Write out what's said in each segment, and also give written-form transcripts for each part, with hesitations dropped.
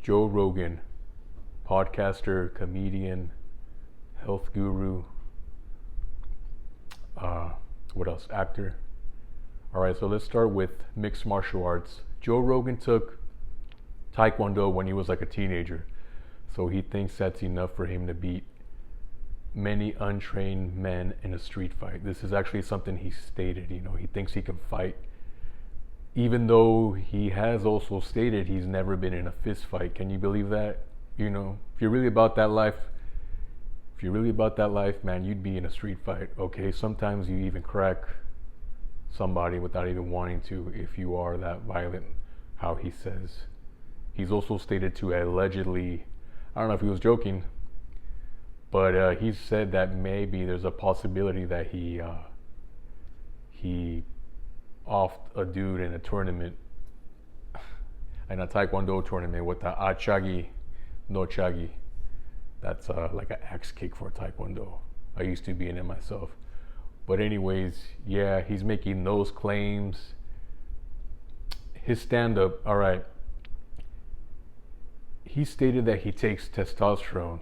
Joe Rogan, podcaster, comedian, health guru. What else? Actor. All right, so let's start with mixed martial arts. Joe Rogan took Taekwondo when he was like a teenager, so he thinks that's enough for him to beat many untrained men in a street fight. This is actually something he stated. He thinks he can fight, even though he has also stated he's never been in a fist fight. Can you believe that? If you're really about that life, man, you'd be in a street fight. Okay, sometimes you even crack somebody without even wanting to, if you are that violent, how he says. He's also stated to allegedly, I don't know if he was joking, but he said that maybe there's a possibility that he offed a dude in a tournament, in a Taekwondo tournament with the Achagi no Chagi. That's like an axe kick for Taekwondo. I used to be in it myself. But anyways, yeah, he's making those claims. His stand-up, all right. He stated that he takes testosterone,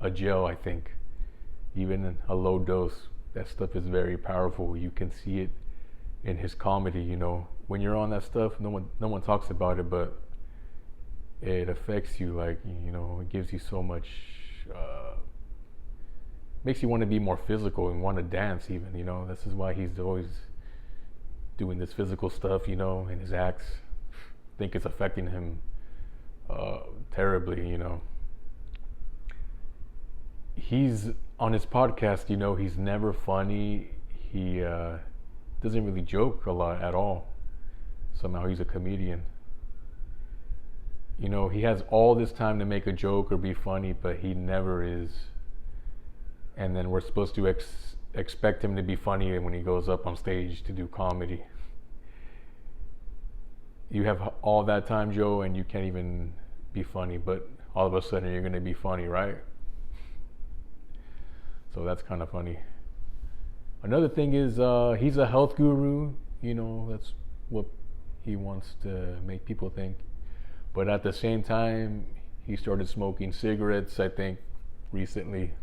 a gel, I think, even in a low dose. That stuff is very powerful. You can see it in his comedy. When you're on that stuff, no one talks about it, but it affects you. Like, it gives you so much. Makes you want to be more physical and want to dance even. This is why he's always doing this physical stuff. In his acts. I think it's affecting him terribly. He's on his podcast. He's never funny. He doesn't really joke a lot at all. Somehow he's a comedian. He has all this time to make a joke or be funny, but he never is. And then we're supposed to expect him to be funny when he goes up on stage to do comedy. You have all that time, Joe, and you can't even be funny, but all of a sudden you're going to be funny, right? So that's kind of funny. Another thing is he's a health guru. That's what he wants to make people think. But at the same time, he started smoking cigarettes, I think, recently.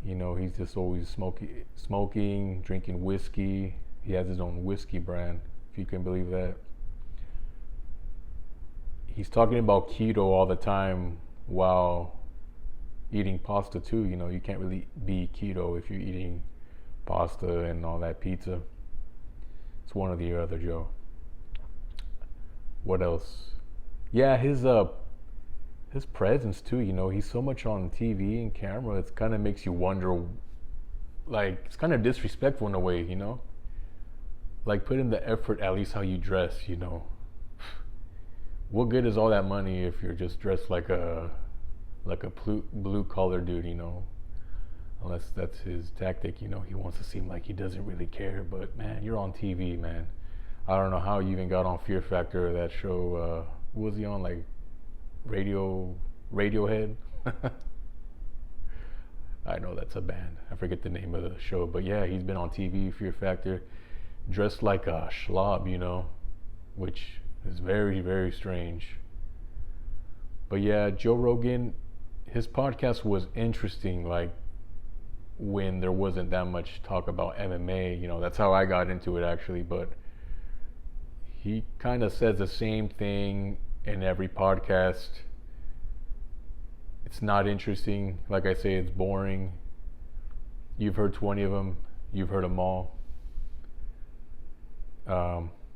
He's just always smoking, drinking whiskey. He has his own whiskey brand, if you can believe that. He's talking about keto all the time while eating pasta too. You can't really be keto if you're eating pasta and all that pizza. It's one or the other, Joe. What else? Yeah, his presence too. He's so much on TV and camera. It kind of makes you wonder. Like, it's kind of disrespectful in a way. Like, put in the effort, at least how you dress. What good is all that money if you're just dressed like a blue collar dude? Unless that's his tactic. He wants to seem like he doesn't really care. But man, you're on TV, man. I don't know how you even got on Fear Factor, that show. What was he on, like Radiohead? I know that's a band. I forget the name of the show, but yeah, he's been on TV, Fear Factor, dressed like a schlob, which is very, very strange. But yeah, Joe Rogan, his podcast was interesting, like when there wasn't that much talk about MMA. That's how I got into it actually, but he kind of says the same thing in every podcast. It's not interesting. Like I say, it's boring. You've heard 20 of them. You've heard them all.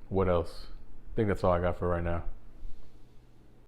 What else? I think that's all I got for right now.